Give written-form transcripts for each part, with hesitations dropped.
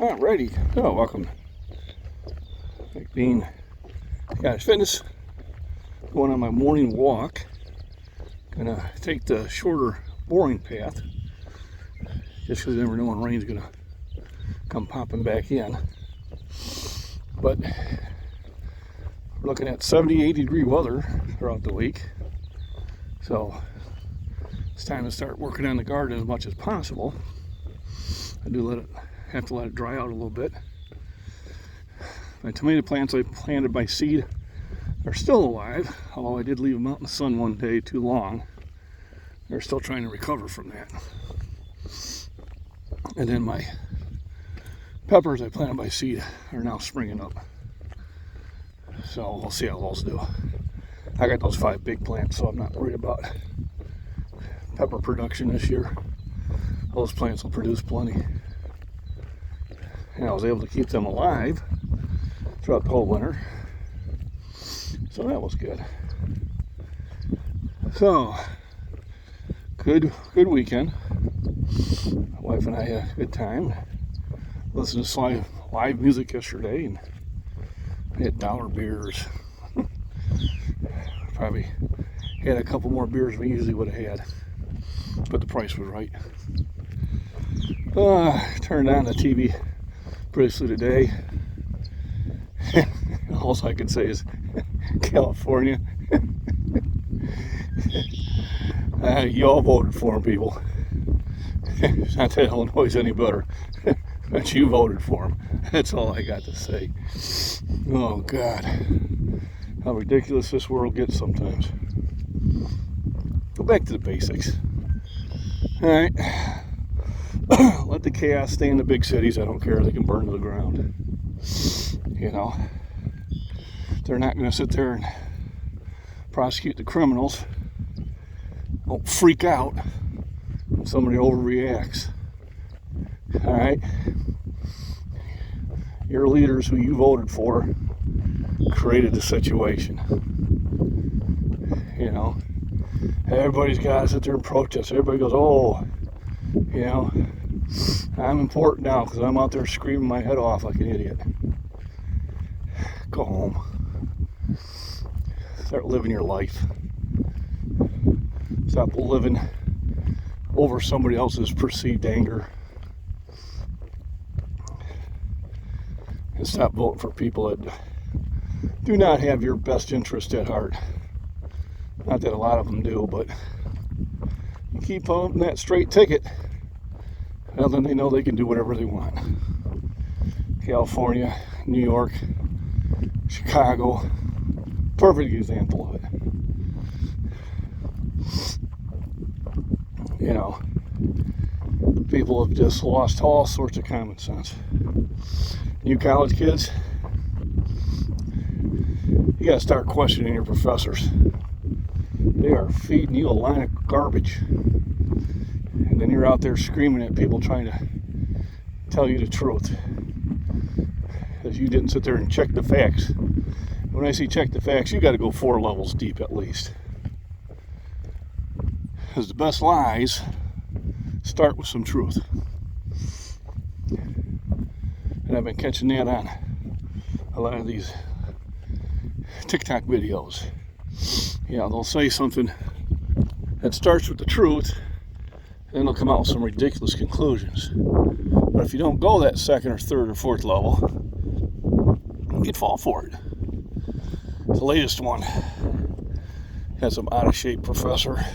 Alrighty, welcome. MacBean, guys, fitness. Going on my morning walk. Gonna take the shorter, boring path, just because you never know when rain's gonna come popping back in. But we're looking at 70, 80 degree weather throughout the week, so it's time to start working on the garden as much as possible. I do have to let it dry out a little bit. My tomato plants I planted by seed are still alive, although I did leave them out in the sun one day too long. They're still trying to recover from that. And then my peppers I planted by seed are now springing up. So we'll see how those do. I got those 5 big plants, so I'm not worried about pepper production this year. Those plants will produce plenty. And I was able to keep them alive throughout the whole winter. So that was good. So, good weekend. My wife and I had a good time. Listened to some live music yesterday, and we had dollar beers. Probably had a couple more beers than we usually would have had, but the price was right. Turned on the TV briefly today. All I can say is California. You all voted for him, people. It's not that Illinois is any better, but you voted for him. That's all I got to say. Oh God, how ridiculous this world gets sometimes. Go back to the basics. All right. Let the chaos stay in the big cities. I don't care. They can burn to the ground. You know, they're not going to sit there and prosecute the criminals. Don't freak out when somebody overreacts. All right? Your leaders who you voted for created the situation. You know, everybody's got to sit there and protest. Everybody goes, oh, you know, I'm important now because I'm out there screaming my head off like an idiot. Go home. Start living your life. Stop living over somebody else's perceived anger. And stop voting for people that do not have your best interest at heart. Not that a lot of them do, but you keep on that straight ticket, well, then they know they can do whatever they want. California, New York, Chicago, perfect example of it. You know, people have just lost all sorts of common sense. You college kids, you gotta start questioning your professors. They are feeding you a line of garbage. And then you're out there screaming at people trying to tell you the truth. Because you didn't sit there and check the facts. When I say check the facts, you got to go 4 levels deep at least. Because the best lies start with some truth. And I've been catching that on a lot of these TikTok videos. You know, they'll say something that starts with the truth, and then they'll come out with some ridiculous conclusions. But if you don't go that 2nd or 3rd or 4th level, you'd fall for it. The latest one had some out-of-shape professor.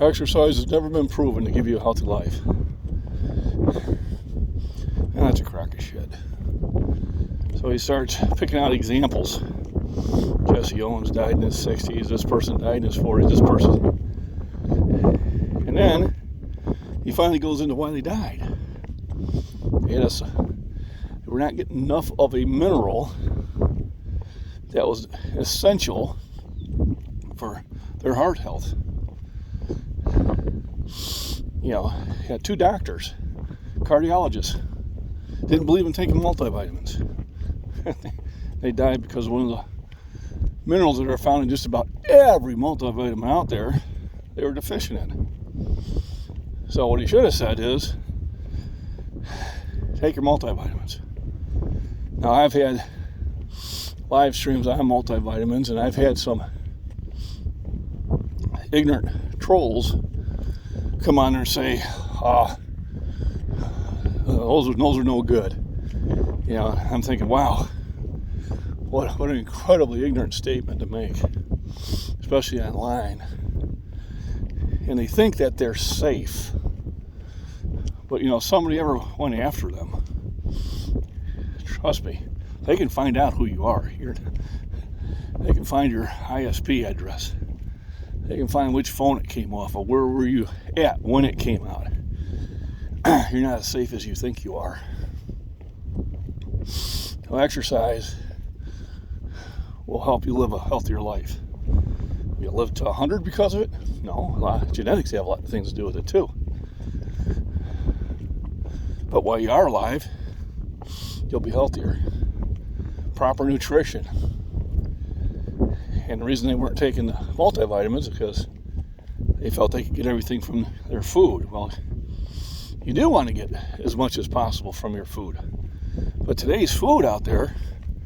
Exercise has never been proven to give you a healthy life. And that's a crock of shit. So he starts picking out examples. Jesse Owens died in his 60s. This person died in his 40s. This person. And then he finally goes into why they died. Yes, they were not getting enough of a mineral that was essential for their heart health. You know, he had 2 doctors, cardiologists, didn't believe in taking multivitamins. They died because one of the minerals that are found in just about every multivitamin out there, they were deficient in. So what he should have said is, take your multivitamins. Now, I've had live streams on multivitamins, and I've had some ignorant trolls come on there and say, those are no good. You know, I'm thinking, wow, what an incredibly ignorant statement to make, especially online. And they think that they're safe. But, you know, somebody ever went after them, trust me, they can find out who you are. They can find your ISP address. They can find which phone it came off of, where were you at when it came out. You're not as safe as you think you are. So exercise will help you live a healthier life. You'll live to 100 because of it? No, a lot of genetics have a lot of things to do with it too. But while you are alive, you'll be healthier. Proper nutrition. And the reason they weren't taking the multivitamins is because they felt they could get everything from their food. Well, you do want to get as much as possible from your food. But today's food out there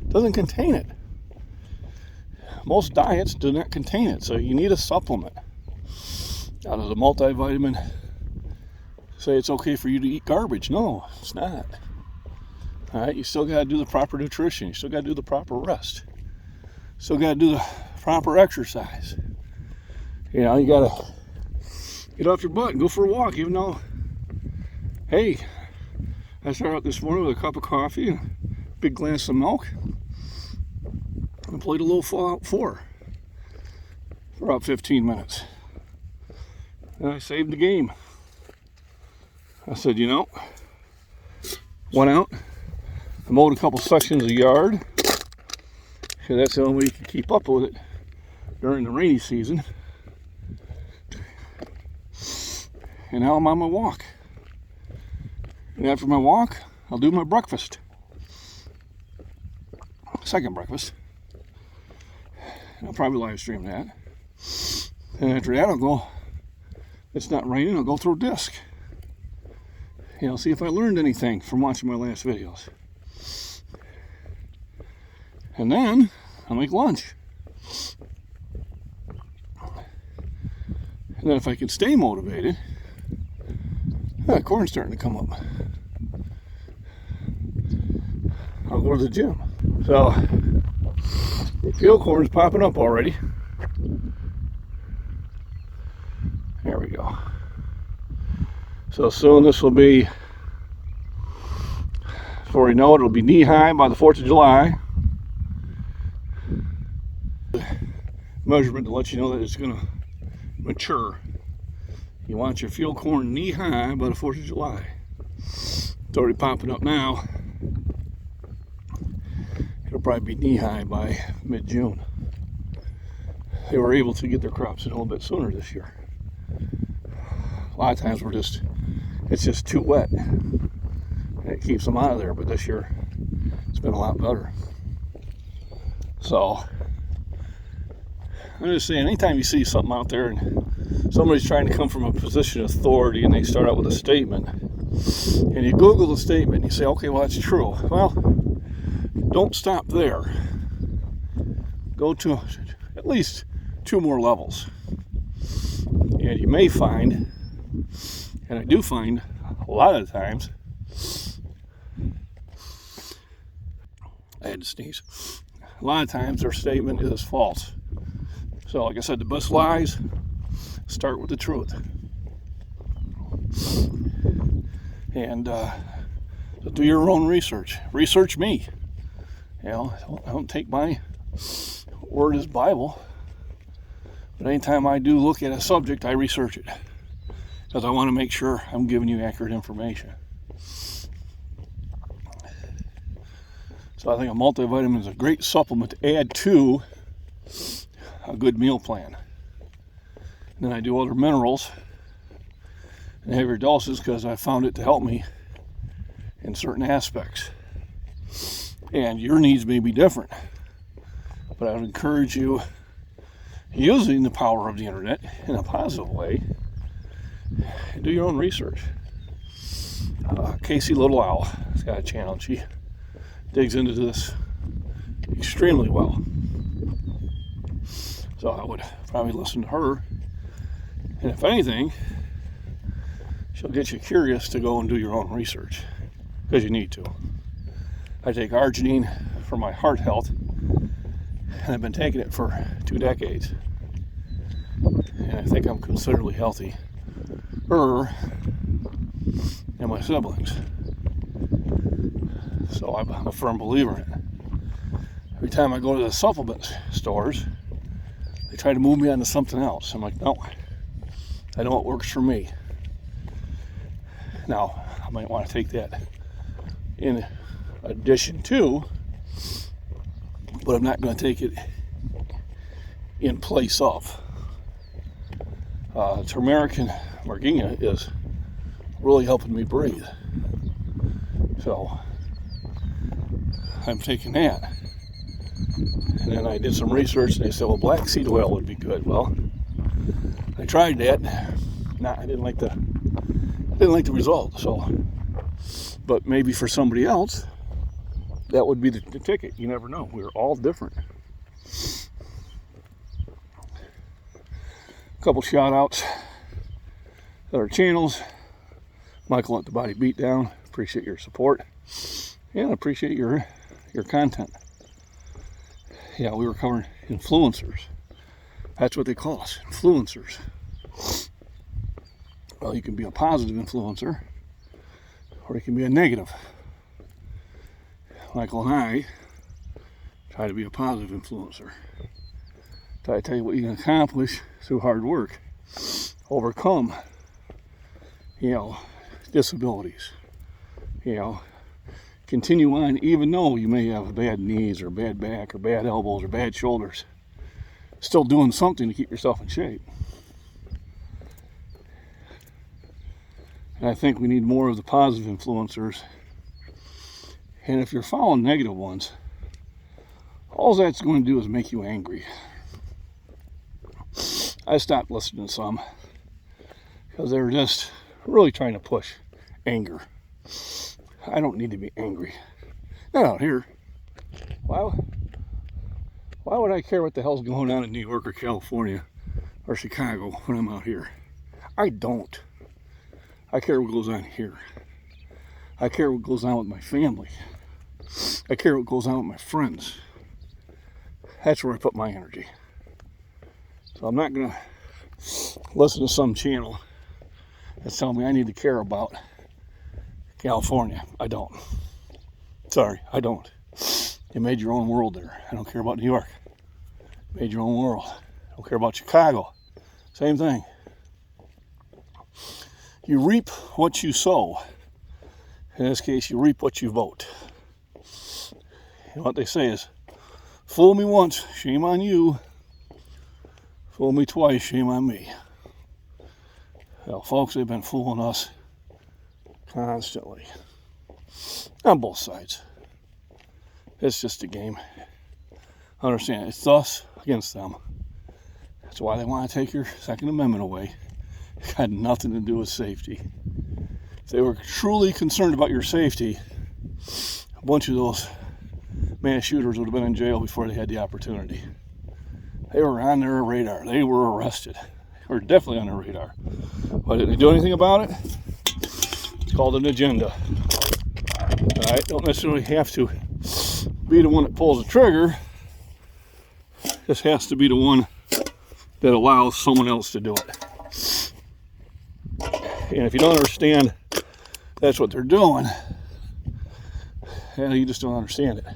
doesn't contain it. Most diets do not contain it, so you need a supplement. Now, does a multivitamin say it's okay for you to eat garbage? No, it's not. All right, you still got to do the proper nutrition. You still got to do the proper rest. Still got to do the proper exercise. You know, you got to get off your butt and go for a walk, even though, hey, I started out this morning with a cup of coffee and a big glass of milk. I played a little Fallout 4 for about 15 minutes. And I saved the game. I said, you know, went out, I mowed a couple sections of the yard. So that's the only way you can keep up with it during the rainy season. And now I'm on my walk. And after my walk, I'll do my breakfast. Second breakfast. I'll probably live stream that. And after that, I'll go, it's not raining, I'll go through disc. You know, see if I learned anything from watching my last videos. And then I'll make lunch. And then if I can stay motivated, corn's starting to come up. I'll go to the gym. So, the field corn's popping up already. There we go. So soon this will be, before you know it, it'll be knee-high by the 4th of July. Measurement to let you know that it's going to mature. You want your field corn knee-high by the 4th of July. It's already popping up now. It'll probably be knee-high by mid-June. They were able to get their crops in a little bit sooner this year. A lot of times it's just too wet. And it keeps them out of there, but this year it's been a lot better. So, I'm just saying, anytime you see something out there and somebody's trying to come from a position of authority and they start out with a statement, and you Google the statement and you say, okay, well, that's true. Well, don't stop there. Go to at least 2 more levels. And you may find, and I do find a lot of the times, I had to sneeze. A lot of times their statement is false. So, like I said, the best lies start with the truth. And so do your own research. Research me. You know, I don't take my word as Bible. But anytime I do look at a subject, I research it. Because I want to make sure I'm giving you accurate information. So I think a multivitamin is a great supplement to add to a good meal plan. And then I do other minerals and heavier doses because I found it to help me in certain aspects. And your needs may be different. But I would encourage you, using the power of the internet in a positive way, do your own research. Casey Little Owl has got a channel, and she digs into this extremely well. So I would probably listen to her, and if anything, she'll get you curious to go and do your own research, because you need to. I take arginine for my heart health, and I've been taking it for 2 decades, and I think I'm considerably healthy and my siblings. So I'm a firm believer in it. Every time I go to the supplement stores, they try to move me onto something else. I'm like, no, I know what works for me. Now, I might want to take that in addition to, but I'm not going to take it in place of. Turmeric and Marginia is really helping me breathe. So I'm taking that. And then I did some research, and they said, well, black seed oil would be good. Well, I tried that. I didn't like the result. So, but maybe for somebody else, that would be the ticket. You never know. We're all different. A couple shout outs at our channels. Michael at the Body Beatdown, appreciate your support, and appreciate your content. Yeah, we were covering influencers. That's what they call us, influencers. Well, you can be a positive influencer, or you can be a negative. Michael and I try to be a positive influencer. Try to tell you what you can accomplish through hard work. Overcome, disabilities. Continue on even though you may have bad knees or bad back or bad elbows or bad shoulders. Still doing something to keep yourself in shape. And I think we need more of the positive influencers. And if you're following negative ones, all that's going to do is make you angry. I stopped listening to some because they were just really trying to push anger. I don't need to be angry. Not out here. Why would I care what the hell's going on in New York or California or Chicago when I'm out here? I don't. I care what goes on here. I care what goes on with my family. I care what goes on with my friends. That's where I put my energy. So I'm not going to listen to some channel that's telling me I need to care about California. I don't. Sorry, I don't. You made your own world there. I don't care about New York. You made your own world. I don't care about Chicago. Same thing. You reap what you sow. In this case, you reap what you vote. What they say is, fool me once, shame on you. Fool me twice, shame on me. Well, folks, they've been fooling us constantly. On both sides. It's just a game. Understand, it's us against them. That's why they want to take your Second Amendment away. It had nothing to do with safety. If they were truly concerned about your safety, a bunch of those mass shooters would have been in jail before they had the opportunity. They were on their radar. They were arrested. They were definitely on their radar. But did they do anything about it? It's called an agenda. Alright, don't necessarily have to be the one that pulls the trigger. Just has to be the one that allows someone else to do it. And if you don't understand that's what they're doing, you just don't understand it.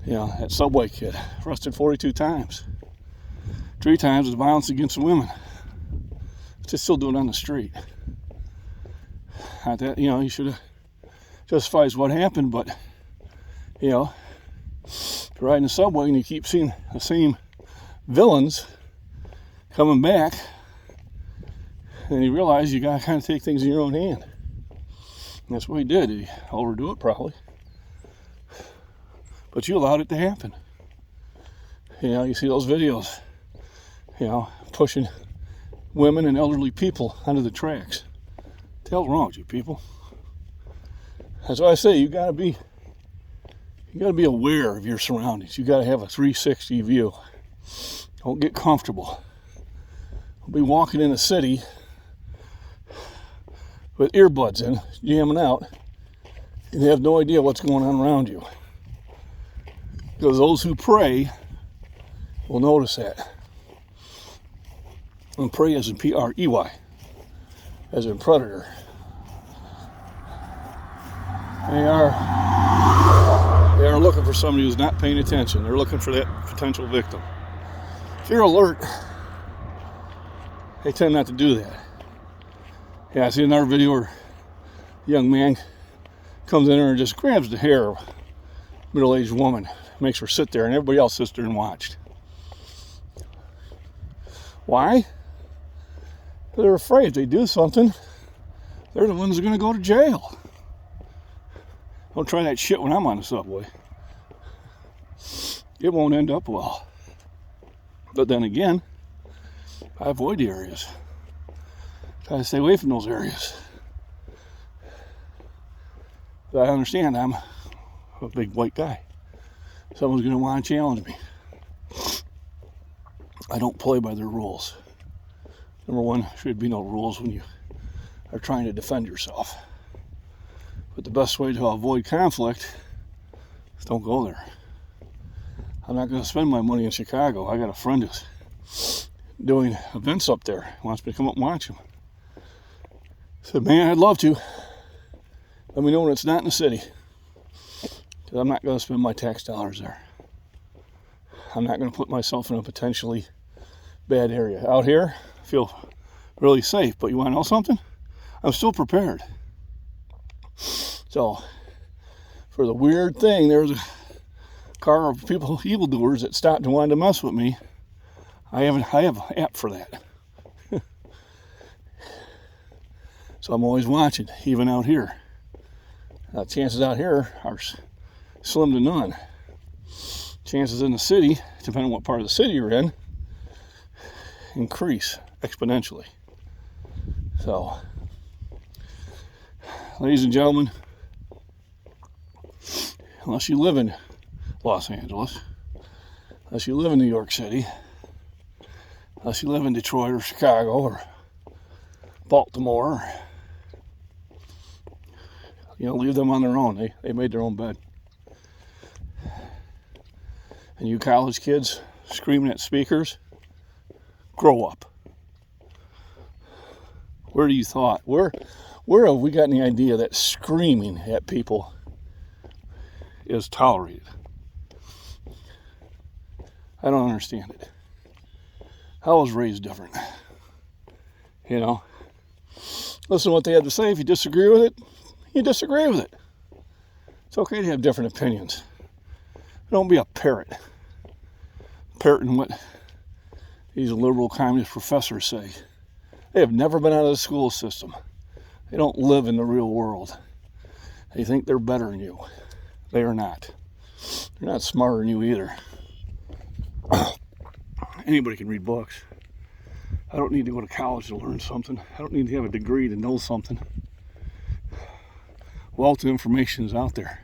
That Subway kid, arrested 42 times. 3 times was violence against women. Just still doing it on the street. Not that, you should have justifies what happened, but, if you're riding the subway and you keep seeing the same villains coming back, and you realize you gotta kind of take things in your own hand. And that's what he did. He overdo it probably. But you allowed it to happen. You see those videos, pushing women and elderly people onto the tracks. What the hell's wrong with you people? That's why I say you gotta be aware of your surroundings. You gotta have a 360 view. Don't get comfortable. I'll be walking in a city with earbuds in, jamming out, and you have no idea what's going on around you. Because those who pray will notice that. And pray as in P-R-E-Y, as in predator. They are looking for somebody who's not paying attention. They're looking for that potential victim. If you're alert, they tend not to do that. Yeah, I see another video where a young man comes in there and just grabs the hair of a middle-aged woman, makes her sit there, and everybody else sits there and watched. Why? They're afraid if they do something, they're the ones that are going to go to jail. Don't try that shit when I'm on the subway. It won't end up well. But then again, I avoid the areas. Try to stay away from those areas. But I understand I'm a big white guy. Someone's going to want to challenge me. I don't play by their rules. Number one, there should be no rules when you are trying to defend yourself. But the best way to avoid conflict is don't go there. I'm not going to spend my money in Chicago. I got a friend who's doing events up there. He wants me to come up and watch him. I said, man, I'd love to. Let me know when it's not in the city. Because I'm not going to spend my tax dollars there. I'm not going to put myself in a potentially bad area. Out here, I feel really safe. But you want to know something? I'm still prepared. So, for the weird thing, there was a car of people, evildoers, that stopped and wanted to mess with me. I have an app for that. So I'm always watching, even out here. Chances out here are slim to none. Chances in the city, depending on what part of the city you're in, increase exponentially. So, ladies and gentlemen, unless you live in Los Angeles, unless you live in New York City, unless you live in Detroit or Chicago or Baltimore, leave them on their own. They made their own bed. And you college kids screaming at speakers, grow up. Where do you thought? Where have we gotten the idea that screaming at people is tolerated? I don't understand it. I was raised different. Listen to what they had to say. If you disagree with it, you disagree with it. It's okay to have different opinions. Don't be a parrot. Parroting what these liberal communist professors say. They have never been out of the school system. They don't live in the real world. They think they're better than you. They are not. They're not smarter than you either. Anybody can read books. I don't need to go to college to learn something. I don't need to have a degree to know something. Wealth of information is out there.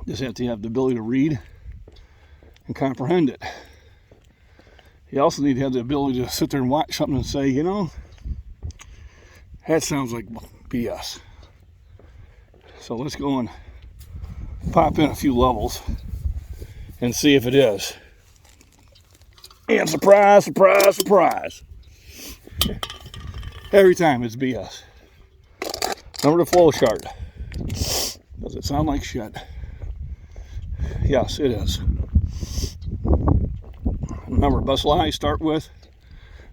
Just have to have the ability to read and comprehend it. You also need to have the ability to sit there and watch something and say, that sounds like BS. So let's go and pop in a few levels and see if it is. And surprise, surprise, surprise. Every time it's BS. Remember the flow chart. Does it sound like shit? Yes, it is. Remember, best lies start with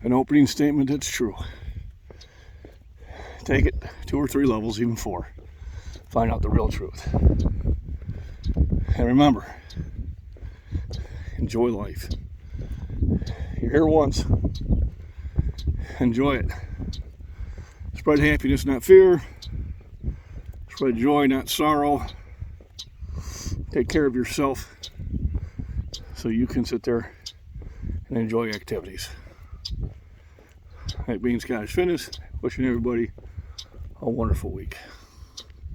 an opening statement that's true. Take it 2 or 3 levels, even 4. Find out the real truth. And remember, enjoy life. You're here once. Enjoy it. Spread happiness, not fear. Spread joy, not sorrow. Take care of yourself so you can sit there and enjoy activities. MacBean Scottish Fitness, wishing everybody a wonderful week.